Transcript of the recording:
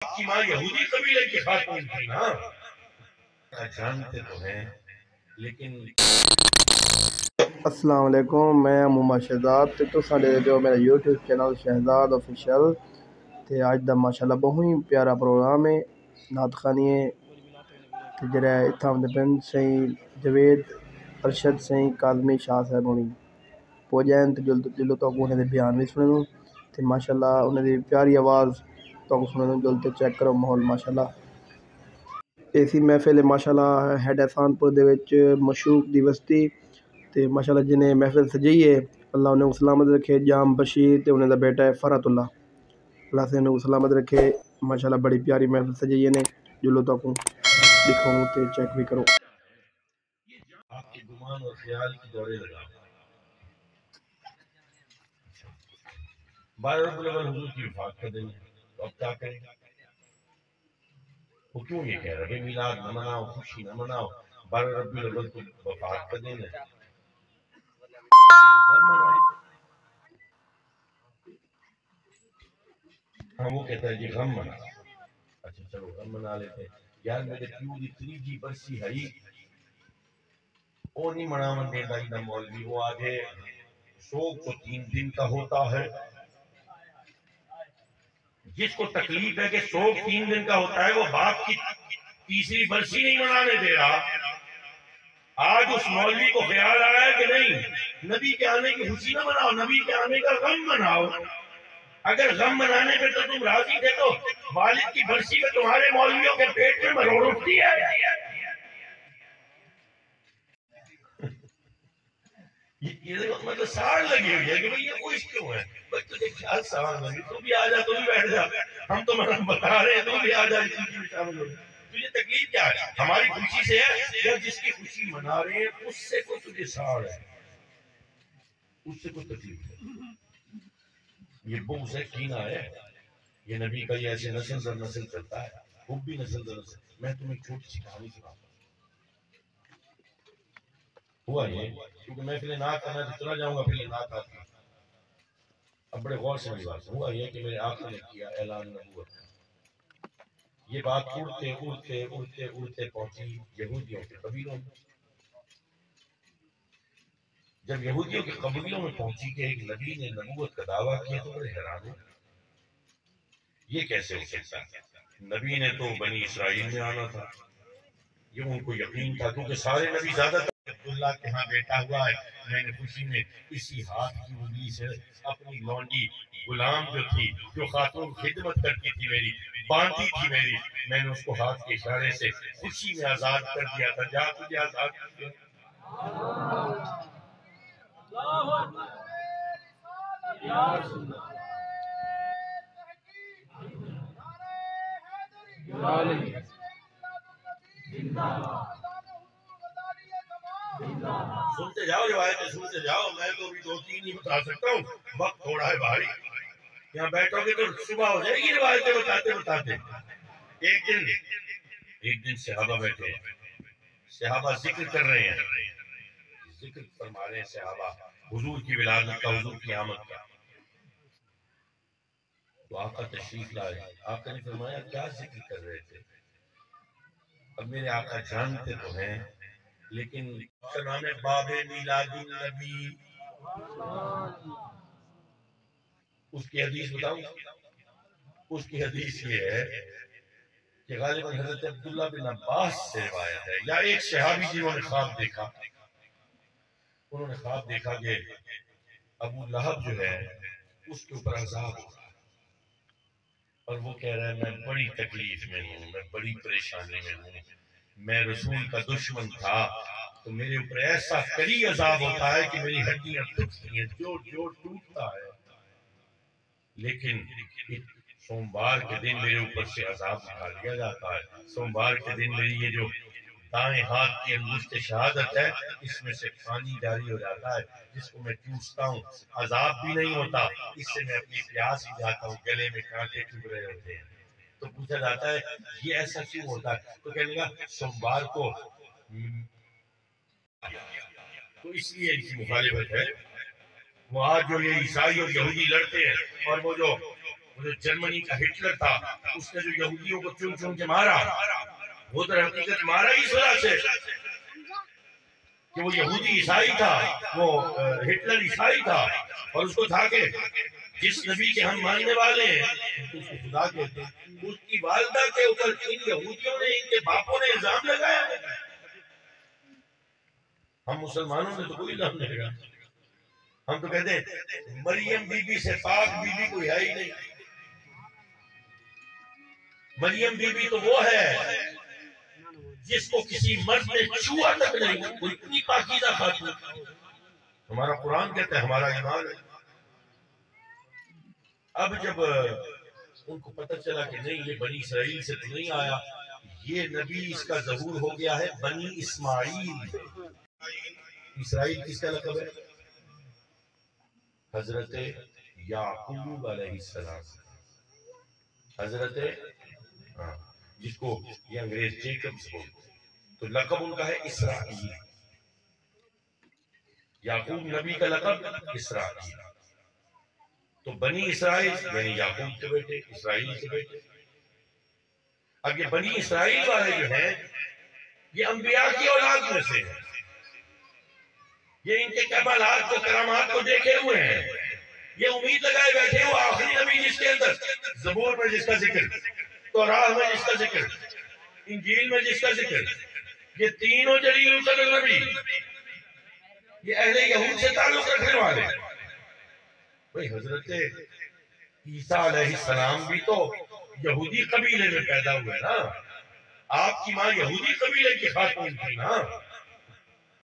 آپ کی ماں یہودی قبیلے کی خاتون تھی نا، جانتے تو ہیں لیکن السلام علیکم، میں محمد شہزاد تے تساں دے جو میرا یوٹیوب چینل شہزاد آفیشل تے اج دا ماشاءاللہ بہت ہی پیارا پروگرام ہے نعت خوانی ہے تے جڑا اتھاں دے پن سائیں جوید ارشد سائیں کاظمی شاہ صاحب ہونی پہنچائیں تے جلو تو انہاں دے بیان بھی سنو تے ماشاءاللہ انہاں دی پیاری آواز تو سنو جلد تے چیک کرو ماحول ماشاءاللہ ایسی محفل ہے ماشاءاللہ ہیڈ احسان پور دے وچ مشوق دی بستی تے ماشاءاللہ جنہیں محفل سجائی ہے اللہ انہیں سلامت رکھے جام بشیر تے انہیں دا بیٹا ہے فرحت اللہ سے انہیں سلامت رکھے ماشاءاللہ بڑی پیاری محفل سجائی ہے جلو تو دکھاؤں تے چیک بھی کرو آپ کے گمان اور خیال کی دورے لگا بارہ رب الاول حضور کی وفات کا دن تو اب کیا کریں وہ کیوں یہ کہہ رہے میلاد نہ مناؤ خوشی نہ مناؤ بارہ رب الاول تو وفات کا دن ہے ہاں وہ کہتا ہے جی غم منا اچھا چلو غم منا لیتے یار میرے پیو دی 3 برسی ہے وہ نہیں مناون دیتا نہ مولوی وہ آگے شوق تو 3 دن کا ہوتا ہے جس کو تکلیف ہے کہ شوق 3 دن کا ہوتا ہے وہ باپ کی 3ری برسی نہیں منانے دے رہا آج اس مولوی کو خیال آیا ہے کہ نہیں نبی کے آنے کی خوشی نہ مناؤ نبی کے آنے کا غم مناؤ اگر غم منانے پہ تو تم راضی تھے تو والد کی برسی میں تمہارے مولویوں کے پیٹ میں مروڑ اٹھتی ہے یہ مطلب ساڑ لگی ہوئی ہے کہ بھئی یہ خوش کیوں ہے بھئی تجھے کیا ساڑ لگی تو بھی آ جا تو بھی بیٹھ جا ہم تو مطلب بتا رہے ہیں تو بھی آ جا تجھے تکلیف کیا ہے ہماری خوشی سے ہے یا جس کی خوشی منا رہے ہیں اس سے کوئی تجھے ساڑ ہے اس سے کوئی تکلیف ہے یہ بغض ہے کینہ ہے یہ نبی کا یہ ایسے نسل در نسل چلتا ہے خوب بھی نسل در نسل میں تمہیں چھوٹی سی کہانی سناتا ہوا یہ کیونکہ میں پھر نعت کرنا تو چلا جاؤں گا پھر یہ نعت آتی اب بڑے غور سے میری بات ہوا یہ کہ میرے آقا نے کیا اعلان نبوت یہ بات اڑتے اڑتے اڑتے اڑتے پہنچی یہودیوں کے قبیلوں میں جب یہودیوں کے قبیلوں میں پہنچی کہ ایک نبی نے نبوت کا دعویٰ کیا تو بڑے حیران ہوئے یہ کیسے ہو سکتا ہے نبی نے تو بنی اسرائیل میں آنا تھا یہ ان کو یقین تھا کیونکہ سارے نبی زیادہ تر عبداللہ کے ہاں بیٹا ہوا ہے میں نے خوشی میں اسی ہاتھ کی انگلی سے اپنی لونڈی غلام جو تھی جو خاتون خدمت کرتی تھی میری باندھی تھی میری میں نے اس کو ہاتھ کے اشارے سے خوشی میں آزاد کر دیا تھا جا تجھے آزاد کر دیا سنتے جاؤ روایتیں سنتے جاؤ میں تو ابھی 2-3 ہی بتا سکتا ہوں وقت تھوڑا ہے بھائی یہاں بیٹھو گے تو صبح ہو جائے گی روایتیں بتاتے بتاتے ایک دن صحابہ بیٹھے صحابہ ذکر کر رہے ہیں ذکر فرما رہے ہیں صحابہ حضور کی ولادت کا حضور کی آمد کا تو آقا تشریف لائے آقا نے فرمایا کیا ذکر کر رہے تھے اب میرے آقا جانتے تو ہیں لیکن کا نام ہے باب میلاد النبی اس کی حدیث بتاؤں اس کی حدیث یہ ہے کہ غالباً حضرت عبداللہ بن عباس سے روایت ہے یا ایک صحابی جنہوں نے خواب دیکھا انہوں نے خواب دیکھا کہ ابو لہب جو ہے اس کے اوپر عذاب ہو رہا ہے اور وہ کہہ رہا ہے میں بڑی تکلیف میں ہوں میں بڑی پریشانی میں ہوں میں رسول کا دشمن تھا تو میرے اوپر ایسا کڑی عذاب ہوتا ہے کہ میری ہڈیاں ٹوٹتی ہیں جو ٹوٹتا ہے لیکن سوموار کے دن میرے اوپر سے عذاب اٹھا لیا جاتا ہے سوموار کے دن میری یہ جو دائیں ہاتھ کی انگشت شہادت ہے اس میں سے پانی جاری ہو جاتا ہے جس کو میں چوستا ہوں عذاب بھی نہیں ہوتا اس سے میں اپنی پیاس بھی جاتا ہوں گلے میں کانٹے چبھ رہے ہوتے ہیں تو پوچھا جاتا ہے یہ ایسا کیوں ہوتا ہے تو کہنے لگا سوموار کو تو اس لیے ان کی مخالفت ہے وہ آج جو یہ عیسائی اور یہودی لڑتے ہیں اور وہ جو جو جرمنی کا ہٹلر تھا اس نے جو یہودیوں کو چن چن کے مارا، وہ در حقیقت مارا ہی اس وجہ سے کہ وہ یہودی عیسائی تھا، وہ ہٹلر عیسائی تھا، اور اس کو تھا کہ جس نبی کے ہم ماننے والے ہیں اس کو خدا کہتے ہیں، اس کی والدہ کے اوپر ان یہودیوں نے، ان کے باپوں نے الزام لگایا۔ ہم مسلمانوں نے تو کوئی الزام نہیں لگایا، ہم تو کہتے ہیں مریم بی بی سے پاک بی بی کوئی ہے ہی نہیں۔ مریم بی بی تو وہ ہے جس کو کسی مرد نے چھوا تک نہیں، وہ اتنی پاکیزہ خاتون۔ ہمارا قرآن کہتا ہے، ہمارا ایمان ہے۔ اب جب ان کو پتہ چلا کہ نہیں یہ بنی اسرائیل سے تو نہیں آیا، یہ نبی اس کا ظہور ہو گیا ہے بنی اسماعیل۔ اسرائیل کس کا لقب ہے؟ حضرت یعقوب علیہ السلام، حضرت جس کو یہ انگریز جیکبز بولتے ہیں، تو لقب ان کا ہے اسرائیل۔ یعقوب نبی کا لقب اسرائیل، تو بنی اسرائیل یعنی یعقوب کے بیٹے، اسرائیل کے بیٹے۔ اب یہ بنی اسرائیل والے جو ہیں یہ انبیاء کی اولاد میں سے ہیں، یہ ان کے کمالات کو، کرامات کو دیکھے ہوئے ہیں، یہ امید لگائے بیٹھے وہ آخری نبی جس کے اندر زبور میں جس کا ذکر، توراہ میں جس کا ذکر، انجیل میں جس کا ذکر، یہ تینوں جلیل القدر نبی یہ اہل یہود سے تعلق رکھنے والے۔ بھئی حضرت عیسیٰ علیہ السلام بھی تو یہودی قبیلے میں پیدا ہوئے نا، آپ کی ماں یہودی قبیلے کی خاتون تھی نا،